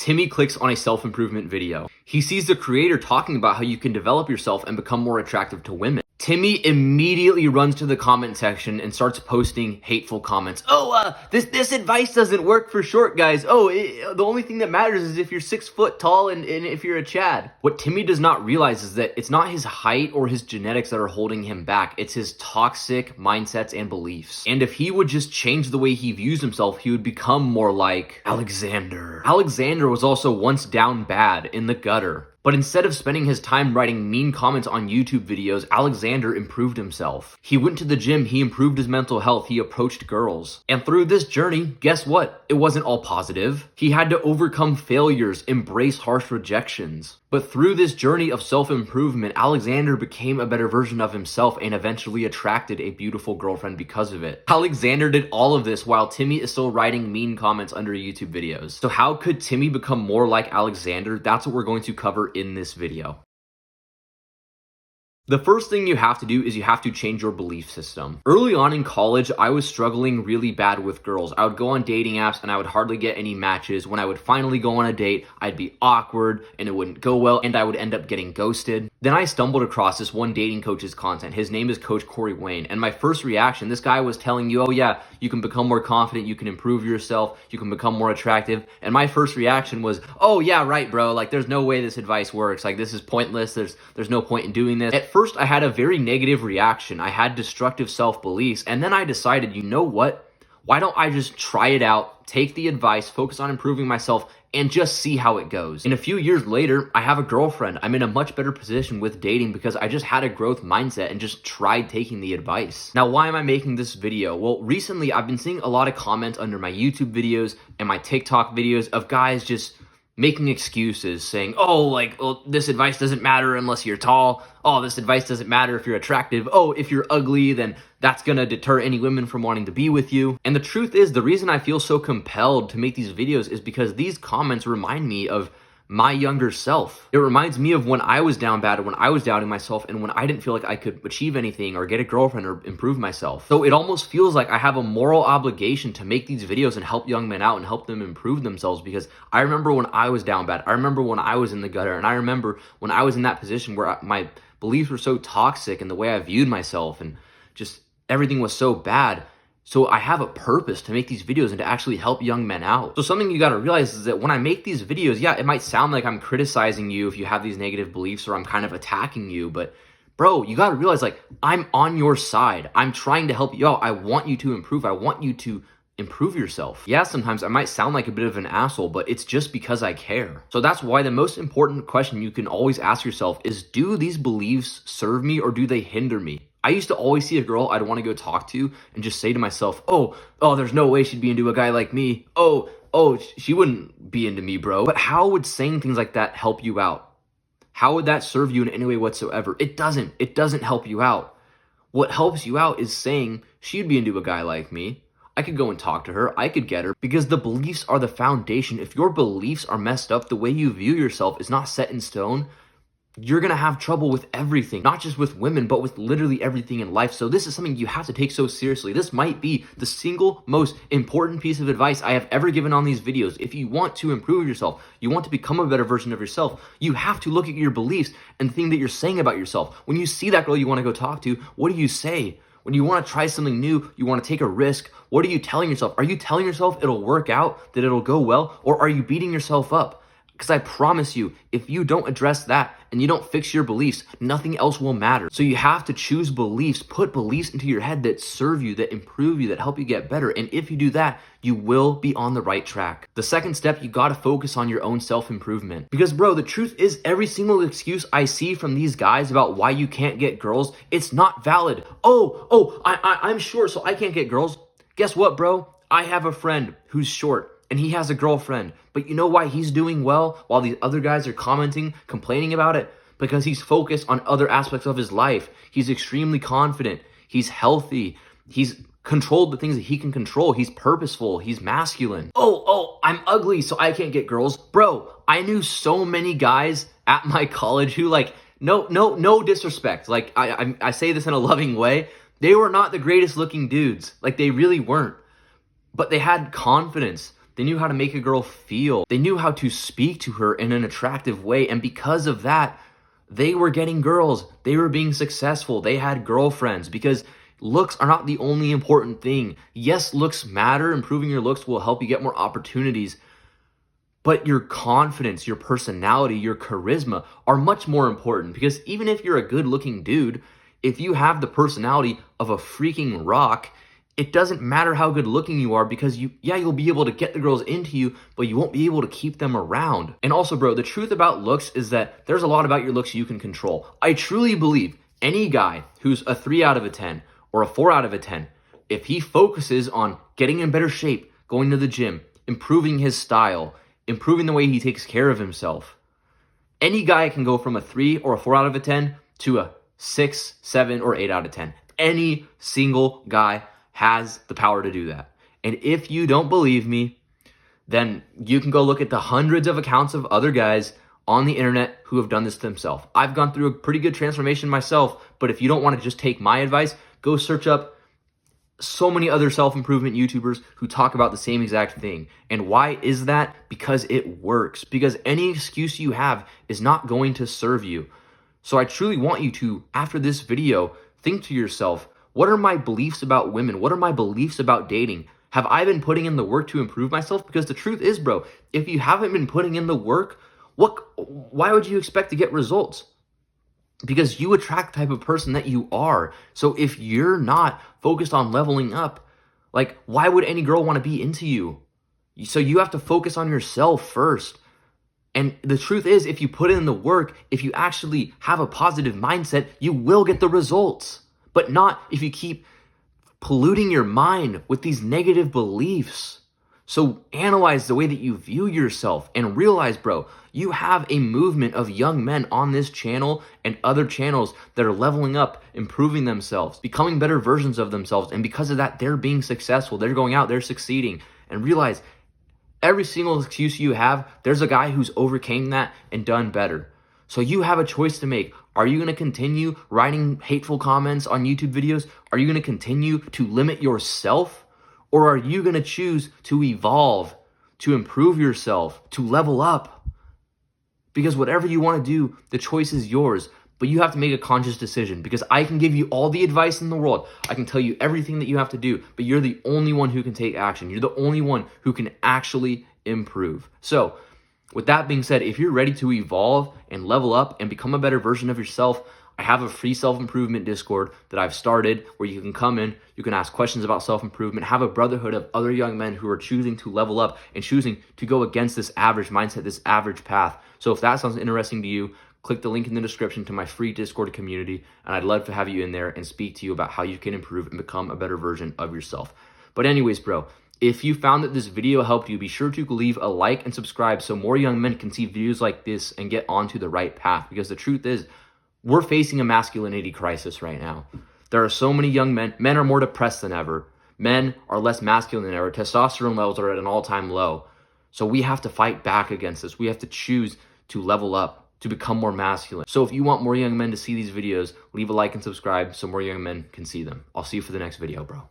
Timmy clicks on a self-improvement video. He sees the creator talking about how you can develop yourself and become more attractive to women. Timmy immediately runs to the comment section and starts posting hateful comments. This advice doesn't work for short guys. The only thing that matters is if you're 6 foot tall and if you're a Chad. What Timmy does not realize is that it's not his height or his genetics that are holding him back. It's his toxic mindsets and beliefs. And if he would just change the way he views himself, he would become more like Alexander. Alexander was also once down bad in the gutter. But instead of spending his time writing mean comments on YouTube videos, Alexander improved himself. He went to the gym, he improved his mental health, he approached girls. And through this journey, guess what? It wasn't all positive. He had to overcome failures, embrace harsh rejections. But through this journey of self-improvement, Alexander became a better version of himself and eventually attracted a beautiful girlfriend because of it. Alexander did all of this while Timmy is still writing mean comments under YouTube videos. So how could Timmy become more like Alexander? That's what we're going to cover in this video. The first thing you have to do is you have to change your belief system. Early on in college, I was struggling really bad with girls. I would go on dating apps and I would hardly get any matches. When I would finally go on a date, I'd be awkward and it wouldn't go well and I would end up getting ghosted. Then I stumbled across this one dating coach's content. His name is Coach Corey Wayne. And my first reaction, this guy was telling you, oh yeah, you can become more confident, you can improve yourself, you can become more attractive. And my first reaction was, oh yeah, right, bro. Like there's no way this advice works. Like this is pointless. There's no point in doing this. At first, I had a very negative reaction. I had destructive self-beliefs. And then I decided, you know what? Why don't I just try it out, take the advice, focus on improving myself, and just see how it goes. And a few years later, I have a girlfriend. I'm in a much better position with dating because I just had a growth mindset and just tried taking the advice. Now, why am I making this video? Well, recently I've been seeing a lot of comments under my YouTube videos and my TikTok videos of guys just making excuses saying, this advice doesn't matter unless you're tall. Oh, this advice doesn't matter if you're attractive. Oh, if you're ugly, then that's gonna deter any women from wanting to be with you. And the truth is, the reason I feel so compelled to make these videos is because these comments remind me of my younger self. It reminds me of when I was down bad, when I was doubting myself, and when I didn't feel like I could achieve anything or get a girlfriend or improve myself. So it almost feels like I have a moral obligation to make these videos and help young men out and help them improve themselves, because I remember when I was down bad. I remember when I was in the gutter, and I remember when I was in that position where my beliefs were so toxic and the way I viewed myself and just everything was so bad. So I have a purpose to make these videos and to actually help young men out. So something you got to realize is that when I make these videos, yeah, it might sound like I'm criticizing you if you have these negative beliefs or I'm kind of attacking you, but bro, you got to realize like I'm on your side. I'm trying to help you out. I want you to improve. I want you to improve yourself. Yeah, sometimes I might sound like a bit of an asshole, but it's just because I care. So that's why the most important question you can always ask yourself is, do these beliefs serve me or do they hinder me? I used to always see a girl I'd want to go talk to and just say to myself, oh, there's no way she'd be into a guy like me. She wouldn't be into me, bro. But how would saying things like that help you out? How would that serve you in any way whatsoever? It doesn't. It doesn't help you out. What helps you out is saying she'd be into a guy like me. I could go and talk to her. I could get her, because the beliefs are the foundation. If your beliefs are messed up, the way you view yourself is not set in stone, you're going to have trouble with everything, not just with women, but with literally everything in life. So this is something you have to take so seriously. This might be the single most important piece of advice I have ever given on these videos. If you want to improve yourself, you want to become a better version of yourself, you have to look at your beliefs and the thing that you're saying about yourself. When you see that girl you want to go talk to, what do you say? When you want to try something new, you want to take a risk, what are you telling yourself? Are you telling yourself it'll work out, that it'll go well, or are you beating yourself up? Because I promise you, if you don't address that and you don't fix your beliefs, nothing else will matter. So you have to choose beliefs, put beliefs into your head that serve you, that improve you, that help you get better. And if you do that, you will be on the right track. The second step, you got to focus on your own self-improvement. Because bro, the truth is every single excuse I see from these guys about why you can't get girls, it's not valid. I'm short, so I can't get girls. Guess what, bro? I have a friend who's short and he has a girlfriend. But you know why he's doing well while these other guys are commenting, complaining about it? Because he's focused on other aspects of his life. He's extremely confident. He's healthy. He's controlled the things that he can control. He's purposeful. He's masculine. I'm ugly, so I can't get girls. Bro, I knew so many guys at my college who, like, no disrespect. Like, I say this in a loving way. They were not the greatest looking dudes. Like, they really weren't. But they had confidence. They knew how to make a girl feel. They knew how to speak to her in an attractive way. And because of that, they were getting girls. They were being successful. They had girlfriends because looks are not the only important thing. Yes, looks matter. Improving your looks will help you get more opportunities. But your confidence, your personality, your charisma are much more important, because even if you're a good-looking dude, if you have the personality of a freaking rock, it doesn't matter how good-looking you are, because you'll be able to get the girls into you, but you won't be able to keep them around. And also, bro, the truth about looks is that there's a lot about your looks you can control. I truly believe any guy who's a 3 out of a 10 or a 4 out of a 10, if he focuses on getting in better shape, going to the gym, improving his style, improving the way he takes care of himself, any guy can go from a 3 or a 4 out of a 10 to a 6, 7, or 8 out of 10. Any single guy has the power to do that. And if you don't believe me, then you can go look at the hundreds of accounts of other guys on the internet who have done this themselves. I've gone through a pretty good transformation myself, but if you don't want to just take my advice, go search up so many other self-improvement YouTubers who talk about the same exact thing. And why is that? Because it works. Because any excuse you have is not going to serve you. So I truly want you to, after this video, think to yourself, what are my beliefs about women? What are my beliefs about dating? Have I been putting in the work to improve myself? Because the truth is, bro, if you haven't been putting in the work, why would you expect to get results? Because you attract the type of person that you are. So if you're not focused on leveling up, like, why would any girl want to be into you? So you have to focus on yourself first. And the truth is, if you put in the work, if you actually have a positive mindset, you will get the results. But not if you keep polluting your mind with these negative beliefs. So analyze the way that you view yourself and realize, bro, you have a movement of young men on this channel and other channels that are leveling up, improving themselves, becoming better versions of themselves. And because of that, they're being successful. They're going out, they're succeeding. And realize every single excuse you have, there's a guy who's overcame that and done better. So you have a choice to make. Are you going to continue writing hateful comments on YouTube videos? Are you going to continue to limit yourself? Or are you going to choose to evolve, to improve yourself, to level up? Because whatever you want to do, the choice is yours. But you have to make a conscious decision, because I can give you all the advice in the world. I can tell you everything that you have to do, but you're the only one who can take action. You're the only one who can actually improve. So with that being said, if you're ready to evolve and level up and become a better version of yourself, I have a free self-improvement Discord that I've started where you can come in, you can ask questions about self-improvement, have a brotherhood of other young men who are choosing to level up and choosing to go against this average mindset, this average path. So if that sounds interesting to you, click the link in the description to my free Discord community, and I'd love to have you in there and speak to you about how you can improve and become a better version of yourself. But anyways, bro, if you found that this video helped you, be sure to leave a like and subscribe so more young men can see videos like this and get onto the right path. Because the truth is, we're facing a masculinity crisis right now. There are so many young men. Men are more depressed than ever. Men are less masculine than ever. Testosterone levels are at an all-time low. So we have to fight back against this. We have to choose to level up, to become more masculine. So if you want more young men to see these videos, leave a like and subscribe so more young men can see them. I'll see you for the next video, bro.